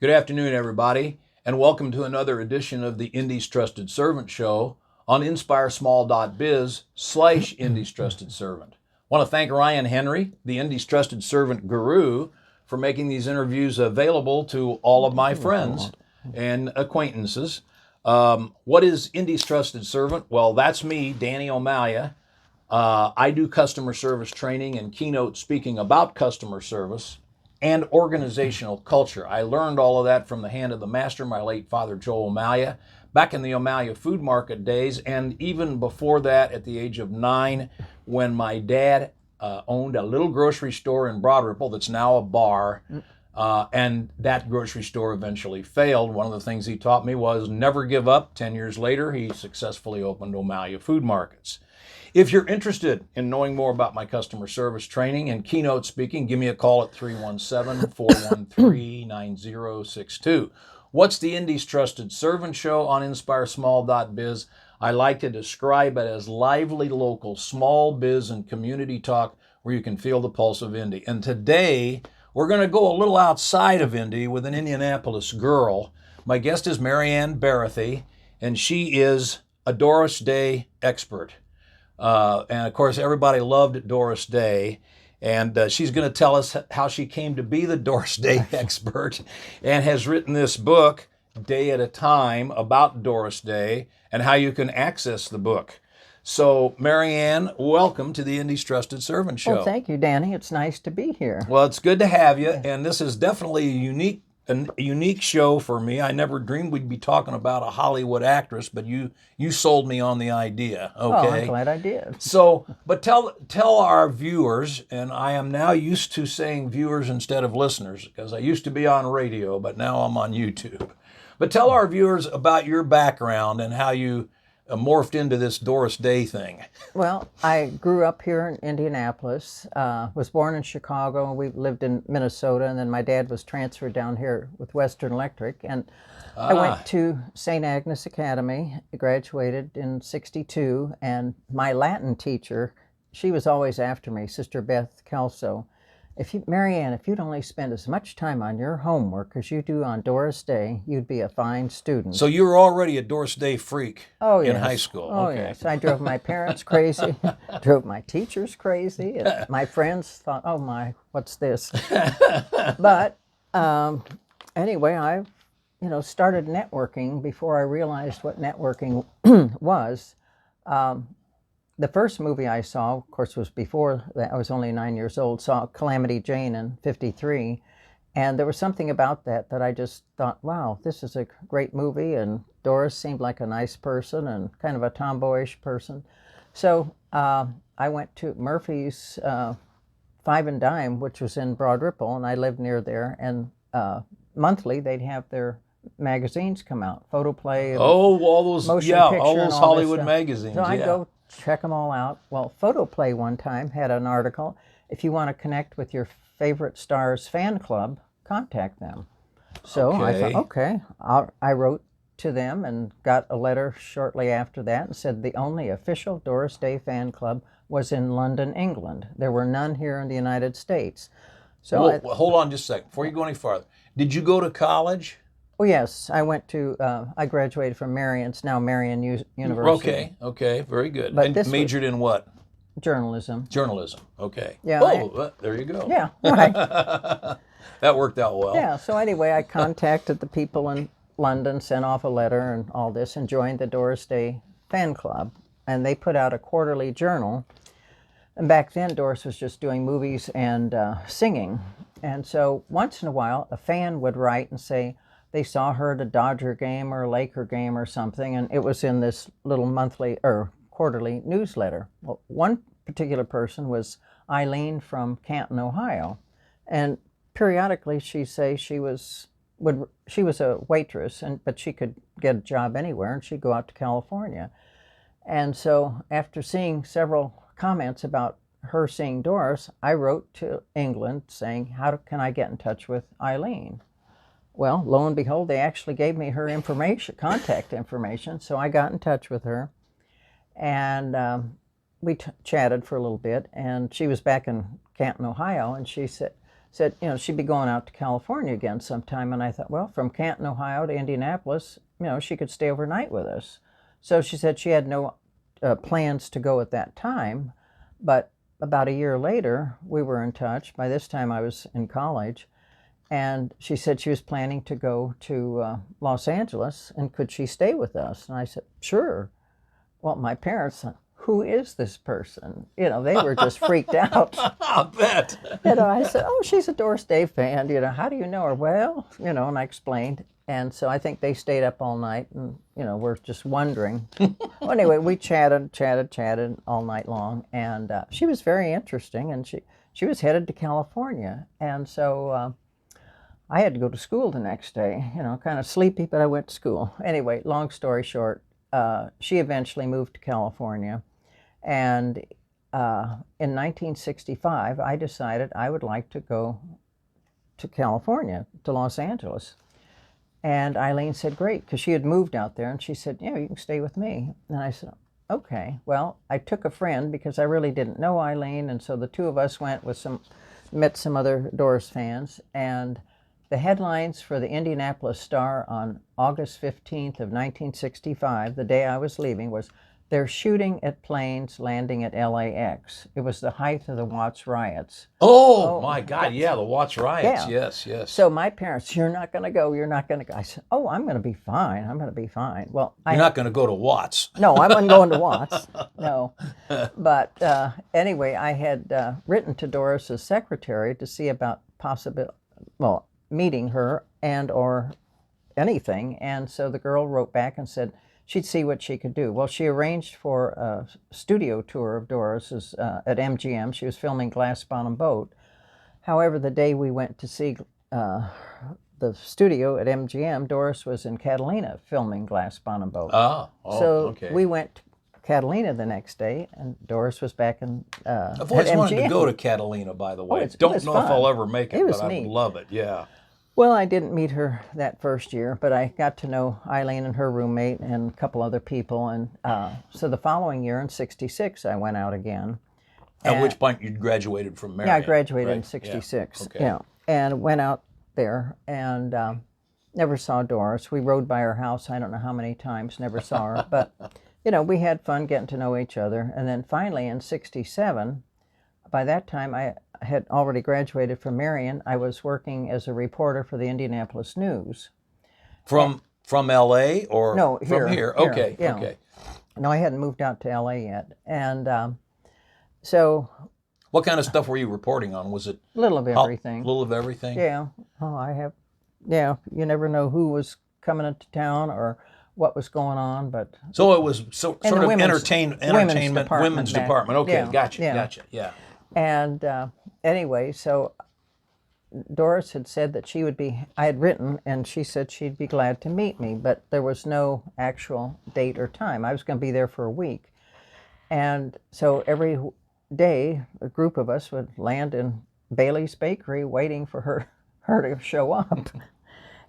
Good afternoon, everybody, and welcome to another edition of the Indy's Trusted Servant Show on inspiresmall.biz/Indy's Trusted Servant. I want to thank Ryan Henry, the Indy's Trusted Servant guru, for making these interviews available to all of my friends and acquaintances. What is Indy's Trusted Servant? Well, that's me, Danny O'Malia. I do customer service training and keynote speaking about customer service and organizational culture. I learned all of that from the hand of the master, my late father, Joel O'Malia, back in the O'Malia Food Market days, and even before that at the age of 9, when my dad owned a little grocery store in Broad Ripple that's now a bar, and that grocery store eventually failed. One of the things he taught me was never give up. 10 years later, he successfully opened O'Malia Food Markets. If you're interested in knowing more about my customer service training and keynote speaking, give me a call at 317-413-9062. What's the Indy's Trusted Servant Show on inspiresmall.biz? I like to describe it as lively local small biz and community talk where you can feel the pulse of Indy. And today, we're going to go a little outside of Indy with an Indianapolis girl. My guest is Mary Anne Barothy, and she is a Doris Day expert. And of course, everybody loved Doris Day, and she's going to tell us how she came to be the Doris Day expert and has written this book, Day at a Time, about Doris Day and how you can access the book. So, Mary Anne, welcome to the Indy's Trusted Servant Show. Well, thank you, Danny. It's nice to be here. Well, it's good to have you, and this is definitely a unique show for me. I never dreamed we'd be talking about a Hollywood actress, but you sold me on the idea. Okay. Oh, I'm glad I did. So, but tell our viewers, and I am now used to saying viewers instead of listeners because I used to be on radio, but now I'm on YouTube. But tell our viewers about your background and how you morphed into this Doris Day thing. Well, I grew up here in Indianapolis, was born in Chicago, and we lived in Minnesota, and then my dad was transferred down here with Western Electric, and I went to St. Agnes Academy, graduated in '62, and my Latin teacher, she was always after me, Sister Beth Kelso. Mary Anne, if you'd only spend as much time on your homework as you do on Doris Day, you'd be a fine student. So you were already a Doris Day freak in high school. Oh, okay. Yes. I drove my parents crazy, drove my teachers crazy, and my friends thought, oh my, what's this? But anyway, I started networking before I realized what networking was. The first movie I saw, of course, was before that. I was only 9 years old, saw Calamity Jane in '53. And there was something about that I just thought, wow, this is a great movie. And Doris seemed like a nice person and kind of a tomboyish person. So I went to Murphy's Five and Dime, which was in Broad Ripple, and I lived near there. And monthly, they'd have their magazines come out, Photoplay, and all those Motion Picture, all those and all Hollywood this magazines. So I'd go check them all out. Well, Photoplay one time had an article, if you want to connect with your favorite star's fan club, contact them. So I thought, okay, I wrote to them and got a letter shortly after that and said the only official Doris Day fan club was in London, England. There were none here in the United States. So hold on just a second. Before you go any farther, did you go to college? Oh, yes. I went to, I graduated from Marion's, now Marion University. Okay, very good. But and this majored in what? Journalism. Journalism, okay. Yeah. There you go. Yeah, right. That worked out well. Yeah, so anyway, I contacted the people in London, sent off a letter and all this, and joined the Doris Day fan club. And they put out a quarterly journal. And back then, Doris was just doing movies and singing. And so once in a while, a fan would write and say, they saw her at a Dodger game or a Laker game or something, and it was in this little monthly or quarterly newsletter. Well, one particular person was Eileen from Canton, Ohio, and periodically she'd say she was a waitress, but she could get a job anywhere, and she'd go out to California. And so after seeing several comments about her seeing Doris, I wrote to England saying, how can I get in touch with Eileen? Well, lo and behold, they actually gave me her information, contact information, so I got in touch with her, and we chatted for a little bit, and she was back in Canton, Ohio, and she said, said, you know, she'd be going out to California again sometime. And I thought, well, from Canton, Ohio to Indianapolis, you know, she could stay overnight with us. So she said she had no plans to go at that time. But about a year later, we were in touch. By this time, I was in college. And she said she was planning to go to Los Angeles, and could she stay with us? And I said, sure. Well, my parents said, who is this person? You know, they were just freaked out. I bet. You know, I said, oh, she's a Doris Day fan. You know, how do you know her? Well, you know, and I explained. And so I think they stayed up all night and, you know, we're just wondering. Well, anyway, we chatted all night long. And she was very interesting. And she was headed to California. And so I had to go to school the next day, you know, kind of sleepy, but I went to school. Anyway, long story short, she eventually moved to California. And in 1965, I decided I would like to go to California, to Los Angeles. And Eileen said, great, because she had moved out there. And she said, yeah, you can stay with me. And I said, okay. Well, I took a friend because I really didn't know Eileen. And so the two of us went with met some other Doris fans. And the headlines for the Indianapolis Star on August 15th of 1965, the day I was leaving, was, they're shooting at planes landing at LAX. It was the height of the Watts riots. Oh my God, yeah, the Watts riots, yeah. yes. So my parents, you're not going to go, you're not going to go. I said, oh, I'm going to be fine, I'm going to be fine. Well, You're not going to go to Watts. No, I wasn't going to Watts, no. But anyway, I had written to Doris's secretary to see about meeting her and or anything. And so the girl wrote back and said she'd see what she could do. Well, she arranged for a studio tour of Doris's at MGM. She was filming Glass Bottom Boat. However, the day we went to see the studio at MGM, Doris was in Catalina filming Glass Bottom Boat. Okay. We went to Catalina the next day, and Doris was back in I've always wanted to go to Catalina, by the way. Don't know if I'll ever make it, but I would love it, yeah. Well, I didn't meet her that first year, but I got to know Eileen and her roommate and a couple other people. And so the following year, in '66, I went out again. At which point you graduated from Mary Anne. Yeah, I graduated in '66. Yeah. Okay. And went out there and never saw Doris. We rode by her house, I don't know how many times, never saw her. But, you know, we had fun getting to know each other. And then finally in '67, by that time I had already graduated from Mary Anne. I was working as a reporter for the Indianapolis News. From L.A. or no, from here? Okay, yeah. okay. No, I hadn't moved out to L.A. yet. And so... What kind of stuff were you reporting on? Was it... A little of everything. A little of everything? Yeah. Oh, you never know who was coming into town or what was going on, but... So it was sort of entertainment, women's department. Okay, yeah, gotcha, yeah. And anyway, so Doris had said that I had written, and she said she'd be glad to meet me, but there was no actual date or time. I was going to be there for a week. And so every day, a group of us would land in Bailey's Bakery waiting for her to show up.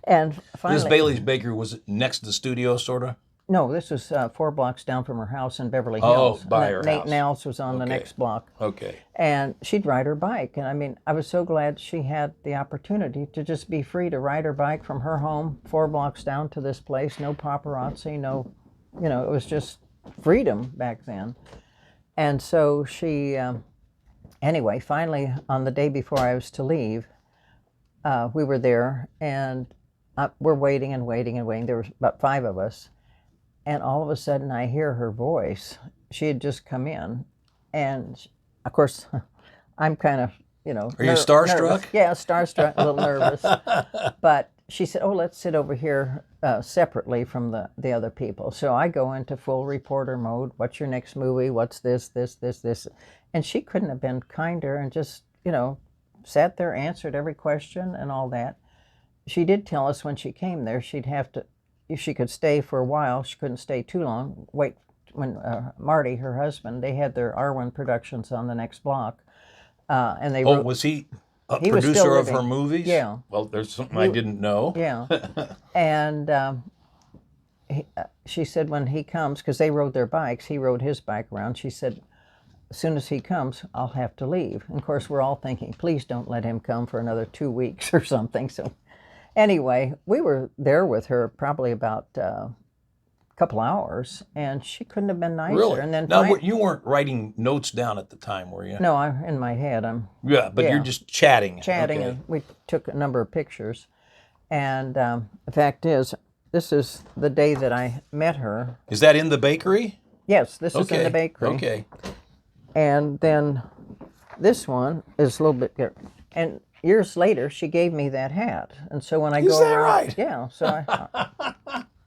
And finally... This Bailey's Bakery was next to the studio, sort of? No, this was 4 blocks down from her house in Beverly Hills. Oh, by her house. Nate Nels was on the next block. Okay. And she'd ride her bike. And I mean, I was so glad she had the opportunity to just be free to ride her bike from her home 4 blocks down to this place. No paparazzi, no, it was just freedom back then. And so she, anyway, finally, on the day before I was to leave, we were there and we're waiting and waiting and waiting. There were about 5 of us. And all of a sudden, I hear her voice. She had just come in. And, of course, I'm kind of, Are you starstruck? Nervous. Yeah, starstruck, a little nervous. But she said, oh, let's sit over here separately from the other people. So I go into full reporter mode. What's your next movie? What's this? And she couldn't have been kinder and just, sat there, answered every question and all that. She did tell us when she came there she'd have to, if she could stay for a while, she couldn't stay too long, wait when Marty, her husband, they had their R1 productions on the next block. And they wrote, was he a he was producer still of her living. movies? Yeah. Well, there's something I didn't know. Yeah. And she said when he comes, because they rode their bikes, he rode his bike around, she said, as soon as he comes, I'll have to leave. And of course, we're all thinking, please don't let him come for another 2 weeks or something. So anyway, we were there with her probably about a couple hours, and she couldn't have been nicer. Really? And then Now, you weren't writing notes down at the time, were you? no, I'm in my head. Yeah, but you're just chatting. Chatting, Okay. and we took a number of pictures. And the fact is, this is the day that I met her. Is that in the bakery? Yes, this is in the bakery. Okay. And then this one is a little bit different. And years later, she gave me that hat. And so when I go Is that around, right? yeah.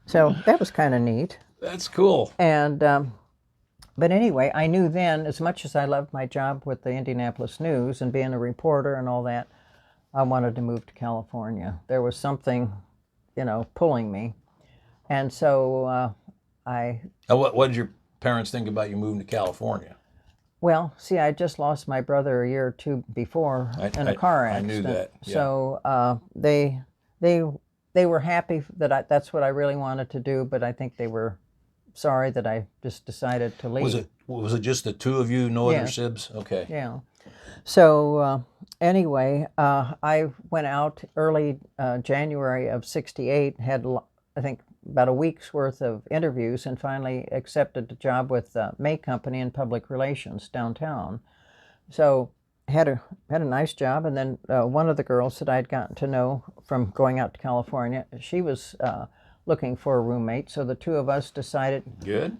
So that was kind of neat. That's cool. And but anyway, I knew then, as much as I loved my job with the Indianapolis News and being a reporter and all that, I wanted to move to California. There was something, pulling me. And so Now, what did your parents think about you moving to California? Well, see, I just lost my brother a year or two before in a car accident. I knew that. Yeah. So they were happy that that's what I really wanted to do, but I think they were sorry that I just decided to leave. Was it just the two of you, no other sibs? Okay. Yeah. So anyway, I went out early January of '68, had I think about a week's worth of interviews, and finally accepted a job with May Company in public relations downtown. So had a nice job, and then one of the girls that I'd gotten to know from going out to California, she was looking for a roommate. So the two of us decided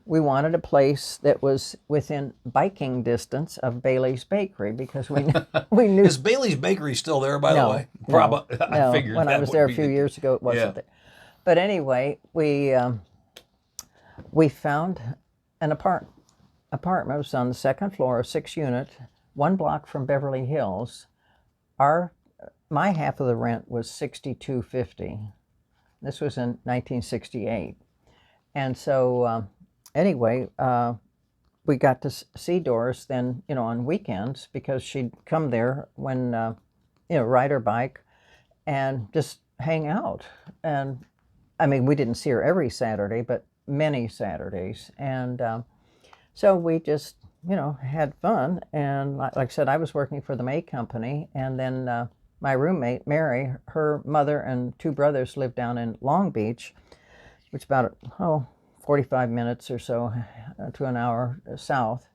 we wanted a place that was within biking distance of Bailey's Bakery, because we knew. Is Bailey's Bakery still there, by the way? Probably. No, I figured when that I was would there a be few the- years ago, it wasn't there. But anyway, we found an apartment. It was on the second floor, a 6-unit, 1 block from Beverly Hills. My half of the rent was $62.50. This was in 1968, and so anyway, we got to see Doris then, on weekends, because she'd come there when ride her bike and just hang out. And I mean, we didn't see her every Saturday, but many Saturdays. And so we just, had fun. And like I said, I was working for the May Company. And then my roommate, Mary, her mother and 2 brothers lived down in Long Beach, which is about, 45 minutes or so to an hour south.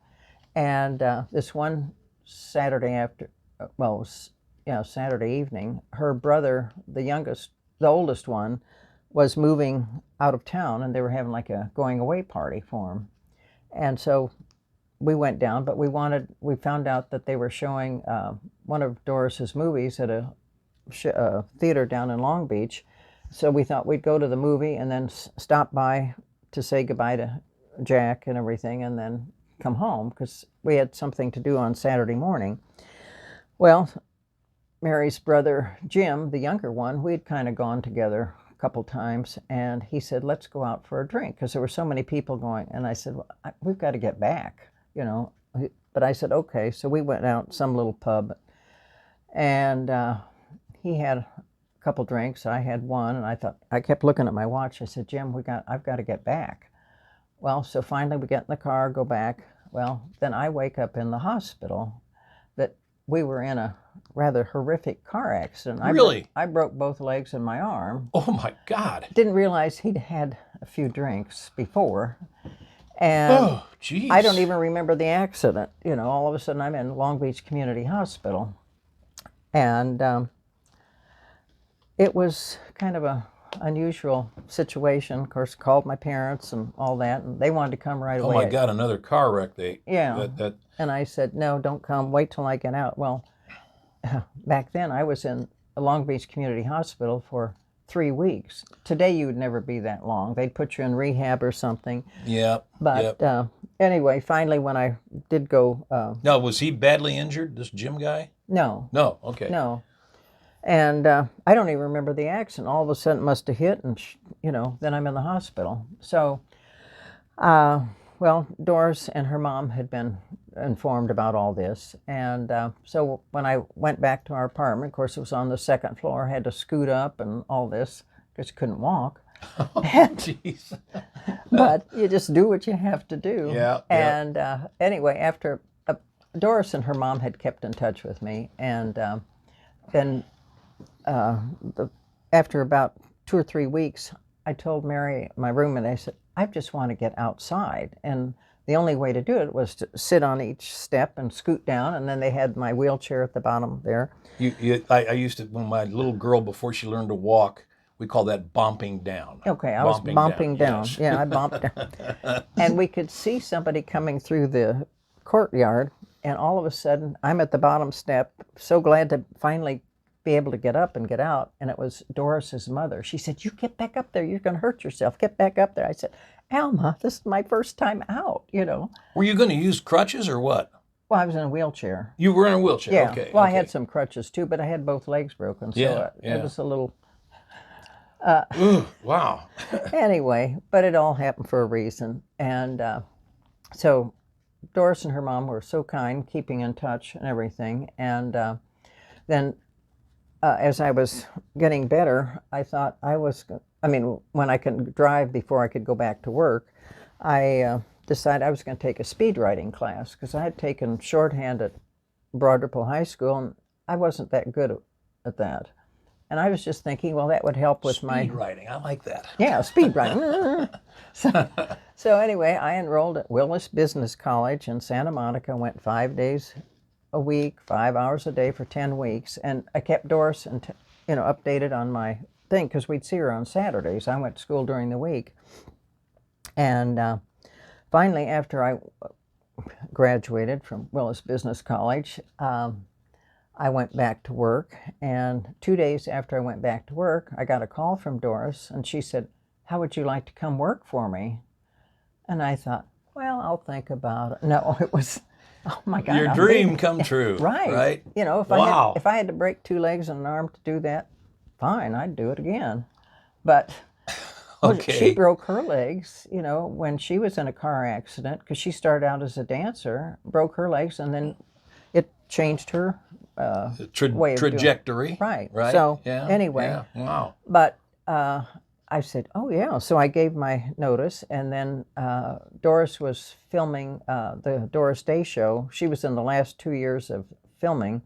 And this one Saturday Saturday evening, her brother, the oldest one, was moving out of town, and they were having like a going away party for him. And so we went down, but we found out that they were showing one of Doris's movies at a theater down in Long Beach. So we thought we'd go to the movie and then stop by to say goodbye to Jack and everything, and then come home, because we had something to do on Saturday morning. Well, Mary's brother Jim, the younger one, we'd kind of gone together a couple times, and he said, let's go out for a drink, because there were so many people going. And I said, well, we've got to get back, But I said, okay. So we went out some little pub, and he had a couple drinks. I had one, and I kept looking at my watch. I said, Jim, I've got to get back. Well, so finally we get in the car, go back. Well, then I wake up in the hospital that we were in a rather horrific car accident. Really? I broke both legs and my arm. Oh my God. Didn't realize he'd had a few drinks before. And geez. I don't even remember the accident. All of a sudden I'm in Long Beach Community Hospital. And it was kind of a unusual situation. Of course, called my parents and all that, and they wanted to come right away. Oh my God, another car wreck. Yeah. And I said, no, don't come. Wait till I get out. Well, back then I was in Long Beach Community Hospital for 3 weeks. Today you would never be that long. They'd put you in rehab or something. Yeah. But anyway, finally when I did go... Now, was he badly injured, this Jim guy? No. No, okay. No. And I don't even remember the accident. All of a sudden it must have hit, and then I'm in the hospital. So, well, Doris and her mom had been informed about all this. And so when I went back to our apartment, of course it was on the 2nd floor, I had to scoot up and all this, because I couldn't walk. Oh, jeez. But you just do what you have to do. Yeah. And anyway, after Doris and her mom had kept in touch with me, and then after about 2 or 3 weeks, I told Mary, my roommate, I said, I just want to get outside. And the only way to do it was to sit on each step and scoot down, and then they had my wheelchair at the bottom there. I used to, when my little girl, before she learned to walk, we call that bumping down. Okay, I was bumping down. Yes. Yeah, I bumped down. And we could see somebody coming through the courtyard, and all of a sudden, I'm at the bottom step, so glad to finally be able to get up and get out, and it was Doris's mother. She said, you get back up there, you're going to hurt yourself. Get back up there. I said, Alma, this is my first time out, you know. Were you going to use crutches or what? Well, I was in a wheelchair. You were in a wheelchair? Yeah. Okay. Well, okay. I had some crutches too, but I had both legs broken, so it was a little... Ooh, wow. Anyway, but it all happened for a reason. And so Doris and her mom were so kind, keeping in touch and everything. And then as I was getting better, I thought when I could drive before I could go back to work, I decided I was going to take a speed riding class, because I had taken shorthand at Broad Ripple High School, and I wasn't that good at that. And I was just thinking, well, that would help with Speed riding, I like that. Yeah, speed riding. So anyway, I enrolled at Willis Business College in Santa Monica, went 5 days a week, 5 hours a day for 10 weeks. And I kept Doris updated on my thing, because we'd see her on Saturdays. I went to school during the week. And finally, after I graduated from Willis Business College, I went back to work, and 2 days after I went back to work, I got a call from Doris, and she said, how would you like to come work for me? And I thought, well, I'll think about it. No, it was, oh my God. Your dream come true. Right. You know, if I had to break 2 legs and an arm to do that, fine, I'd do it again. But okay. She broke her legs, when she was in a car accident, because she started out as a dancer, broke her legs, and then it changed her way of trajectory. Right. Right. So yeah. anyway. Yeah. Wow. But I said, oh yeah. So I gave my notice, and then Doris was filming the Doris Day show. She was in the last 2 years of filming,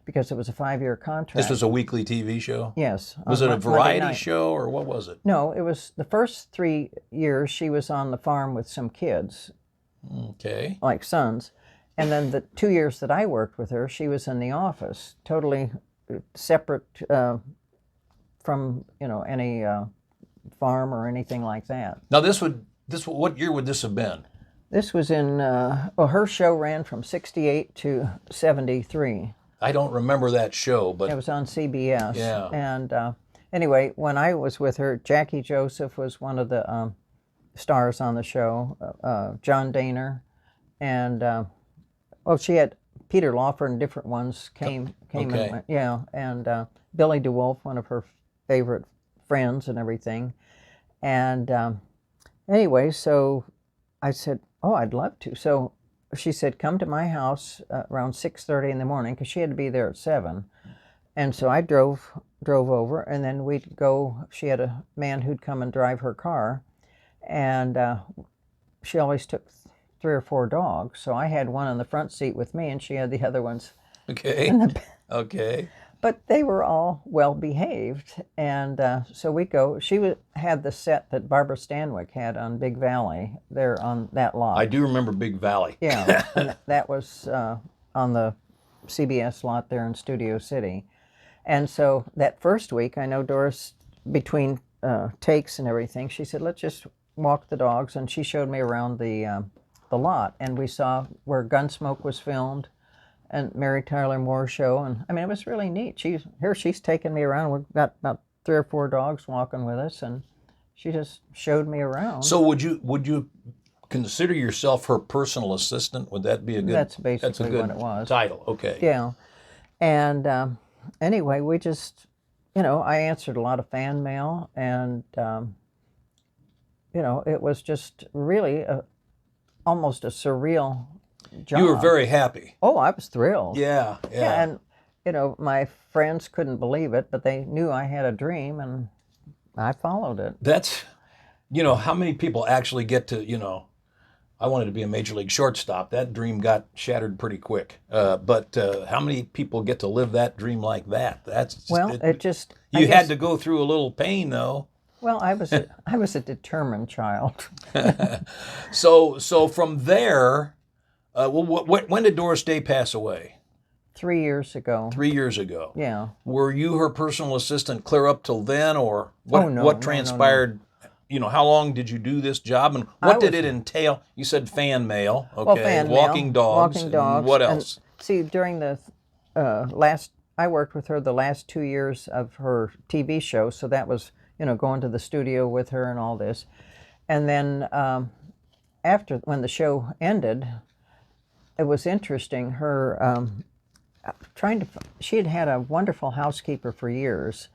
because it was a 5-year contract. This was a weekly TV show? Yes. Was it a variety show, or what was it? No, it was the first 3 years she was on the farm with some kids. Okay. Like sons. And then the 2 years that I worked with her, she was in the office, totally separate from any farm or anything like that. Now what year would this have been? This was in her show ran from 68 to 73. I don't remember that show, but it was on CBS. Yeah. And anyway, when I was with her, Jackie Joseph was one of the stars on the show. John Daner, and she had Peter Lawford and different ones came okay. and went. Yeah, and Billy DeWolf, one of her favorite friends and everything. And anyway, so I said, oh, I'd love to. So she said, come to my house around 6:30 in the morning, because she had to be there at 7. And so I drove over, and then we'd go. She had a man who'd come and drive her car, and she always took 3 or 4 dogs. So I had one in the front seat with me, and she had the other ones. Okay. Okay. But they were all well behaved, and so we go. She had the set that Barbara Stanwyck had on Big Valley there on that lot. I do remember Big Valley. Yeah, and that was on the CBS lot there in Studio City. And so that first week, I know Doris, between takes and everything, she said, let's just walk the dogs, and she showed me around the lot, and we saw where Gunsmoke was filmed, and Mary Tyler Moore's show, and I mean, it was really neat. She's taking me around. We've got about 3 or 4 dogs walking with us, and she just showed me around. So would you consider yourself her personal assistant? Would that be a good? That's basically what it was. Title. Okay. Yeah, and anyway, we just, I answered a lot of fan mail, and it was just really almost a surreal job. You were very happy. Oh, I was thrilled. Yeah. And, my friends couldn't believe it, but they knew I had a dream, and I followed it. That's, how many people actually get to, I wanted to be a major league shortstop. That dream got shattered pretty quick. But how many people get to live that dream like that? That's just, Well, it just you had to go through a little pain, though. Well, I was a determined child. So from there, when did Doris Day pass away? 3 years ago. 3 years ago. Yeah. Were you her personal assistant clear up till then, or what? Oh, no, what no, transpired? No. How long did you do this job, and what did it entail? You said fan mail. Okay. Well, fan mail, walking dogs. walking dogs. And what else? And see, during the I worked with her the last 2 years of her TV show, so that was going to the studio with her and all this, and then after when the show ended, it was interesting. Her she had had a wonderful housekeeper for years,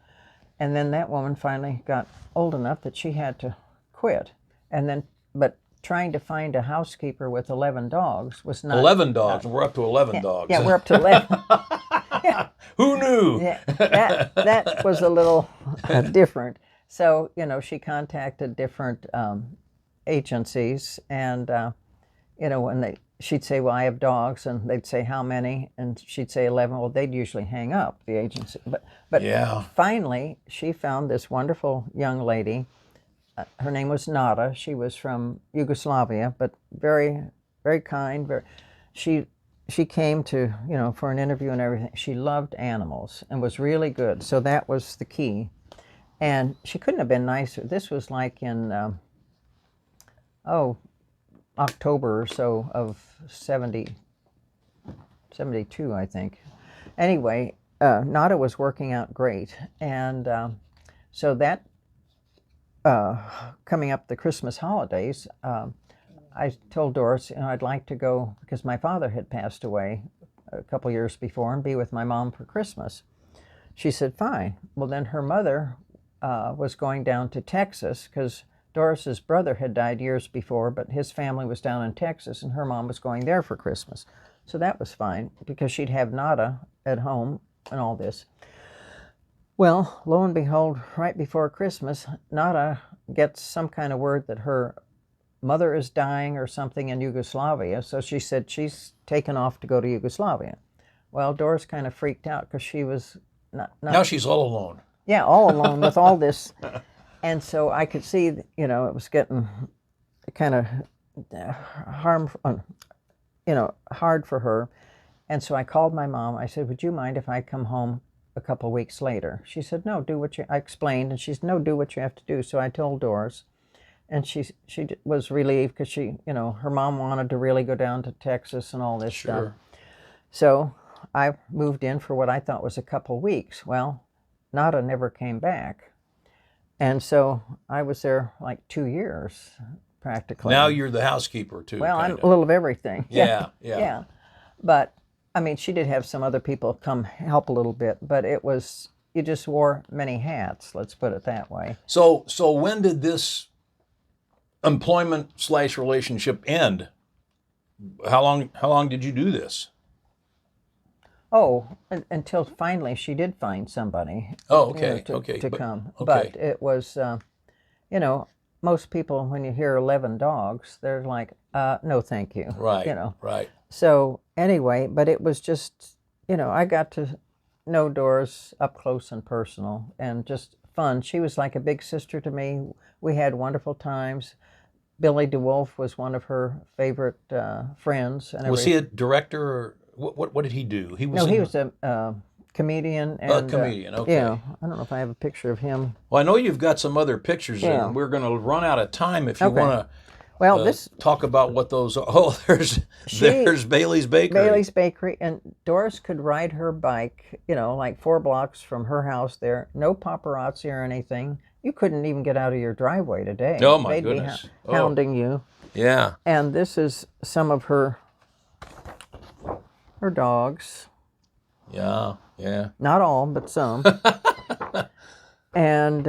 and then that woman finally got old enough that she had to quit, and then but trying to find a housekeeper with 11 dogs was not 11 dogs. We're up to 11 dogs. Yeah, we're up to 11. Who knew? Yeah, that was a little different. So she contacted different agencies, and when she'd say, well, I have dogs, and they'd say, how many? And she'd say 11. Well, they'd usually hang up, the agency. But yeah. Finally, she found this wonderful young lady. Her name was Nada. She was from Yugoslavia, but very, very kind. She came to, for an interview and everything. She loved animals and was really good. So that was the key. And she couldn't have been nicer. This was like in, October or so of 72, I think. Anyway, Nada was working out great. And so that, coming up the Christmas holidays, I told Doris, I'd like to go, because my father had passed away a couple years before, and be with my mom for Christmas. She said, fine. Well, then her mother was going down to Texas, because Doris's brother had died years before, but his family was down in Texas, and her mom was going there for Christmas. So that was fine, because she'd have Nada at home and all this. Well, lo and behold, right before Christmas, Nada gets some kind of word that her mother is dying or something in Yugoslavia, so she said she's taken off to go to Yugoslavia. Well, Doris kind of freaked out, because she was not... Now she's all alone. Yeah, all alone with all this. And so I could see, it was getting kind of hard for her. And so I called my mom. I said, would you mind if I come home a couple weeks later? She said, no, I explained, and she said, no, do what you have to do. So I told Doris, and she was relieved, because her mom wanted to really go down to Texas and all this stuff. So I moved in for what I thought was a couple weeks. Well, Nada never came back. And so I was there like 2 years, practically. Now you're the housekeeper, too. Well, I'm a little of everything. Yeah. But, she did have some other people come help a little bit, but you just wore many hats, let's put it that way. So when did this employment/relationship end? How long did you do this? Oh, until finally she did find somebody. Oh, okay, to come. Okay. But it was, most people, when you hear 11 dogs, they're like, no, thank you. Right. Right. So anyway, but it was just, I got to know Doris up close and personal, and just fun. She was like a big sister to me. We had wonderful times. Billy DeWolf was one of her favorite friends. And was he a director, or what did he do? He was a comedian. And, a comedian, okay. Yeah, I don't know if I have a picture of him. Well, I know you've got some other pictures, and we're going to run out of time if you want to talk about what those are. Oh, there's Bailey's Bakery. Bailey's Bakery, and Doris could ride her bike, like 4 blocks from her house there. No paparazzi or anything. You couldn't even get out of your driveway today. Oh, my goodness. They'd be hounding you. Yeah. And this is some of her dogs. Yeah. Not all, but some. And,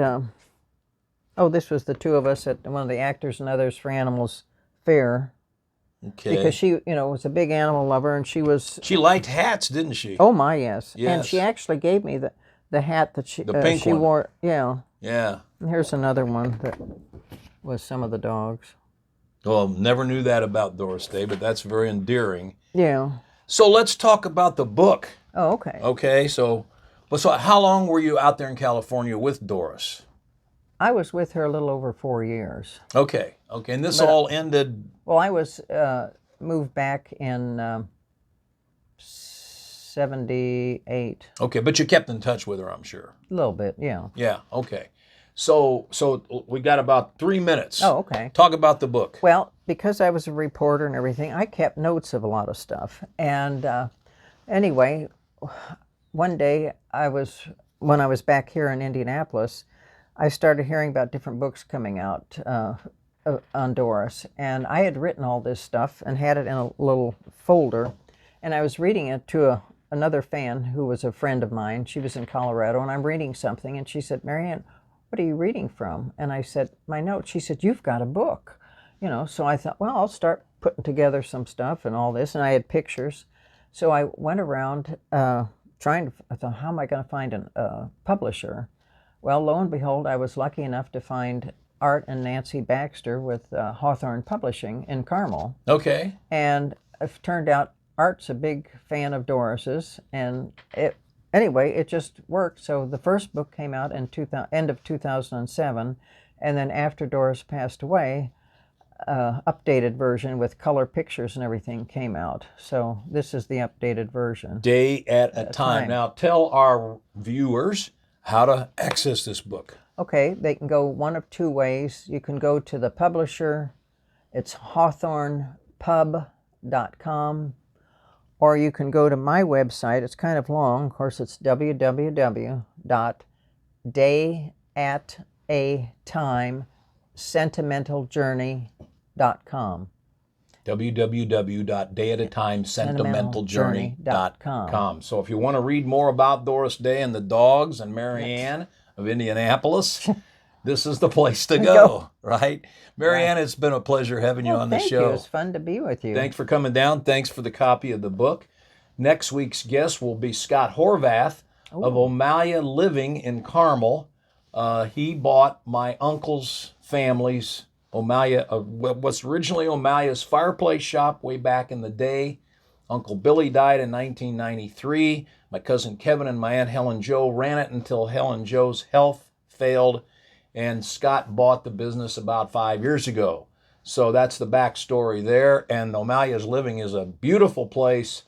this was the two of us at one of the Actors and Others for Animals fair. Okay. Because she, was a big animal lover, and she liked hats, didn't she? Oh, my, yes. Yes. And she actually gave me the hat that the pink she one. wore. Yeah. Yeah. And here's another one that was some of the dogs. Well, never knew that about Doris Day, but that's very endearing. Yeah. So let's talk about the book. Oh, okay. Okay, so how long were you out there in California with Doris? I was with her a little over 4 years. Okay, and this all ended. Well, I was moved back in 78. Okay, but you kept in touch with her, I'm sure. A little bit, yeah. Yeah, okay. So we got about 3 minutes. Oh, okay. Talk about the book. Well, because I was a reporter and everything, I kept notes of a lot of stuff. And anyway, one day when I was back here in Indianapolis, I started hearing about different books coming out on Doris. And I had written all this stuff and had it in a little folder. And I was reading it to another fan who was a friend of mine. She was in Colorado, and I'm reading something. And she said, "Mary Anne, what are you reading from?" And I said, "My notes." She said, "You've got a book." So I thought, well, I'll start putting together some stuff and all this. And I had pictures. So I went around I thought, how am I going to find a publisher? Well, lo and behold, I was lucky enough to find Art and Nancy Baxter with Hawthorne Publishing in Carmel. Okay. And it turned out Art's a big fan of Doris's, and anyway, it just worked. So the first book came out in end of 2007, and then after Doris passed away, updated version with color pictures and everything came out. So this is the updated version. Day at a time. Now tell our viewers how to access this book. Okay, they can go one of two ways. You can go to the publisher. It's hawthornepub.com. Or you can go to my website. It's kind of long. Of course, it's www.dayatatimesentimentaljourney.com. www.dayatatimesentimentaljourney.com. So if you want to read more about Doris Day and the dogs and Mary Anne of Indianapolis, this is the place to go, right? Mary Anne, it's been a pleasure having you on the show. Thank you. It's fun to be with you. Thanks for coming down. Thanks for the copy of the book. Next week's guest will be Scott Horvath of O'Malia Living in Carmel. He bought my uncle's family's O'Malia, what's originally O'Malia's fireplace shop way back in the day. Uncle Billy died in 1993. My cousin Kevin and my Aunt Helen Jo ran it until Helen Jo's health failed, and Scott bought the business about 5 years ago. So that's the backstory there. And O'Malia's Living is a beautiful place,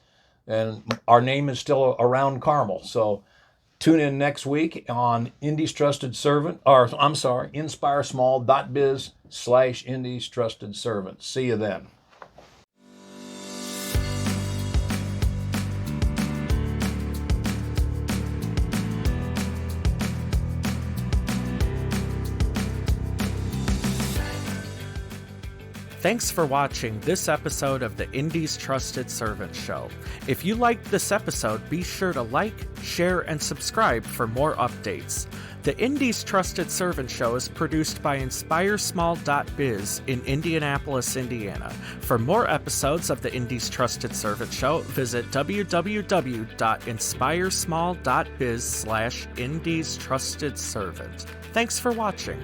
and our name is still around Carmel. So tune in next week on Indy's Trusted Servant, inspiresmall.biz/Indy's Trusted Servant. See you then. Thanks for watching this episode of the Indy's Trusted Servant Show. If you liked this episode, be sure to like, share, and subscribe for more updates. The Indy's Trusted Servant Show is produced by InspireSmall.biz in Indianapolis, Indiana. For more episodes of the Indy's Trusted Servant Show, visit www.inspiresmall.biz/Indy's Trusted Servant. Thanks for watching.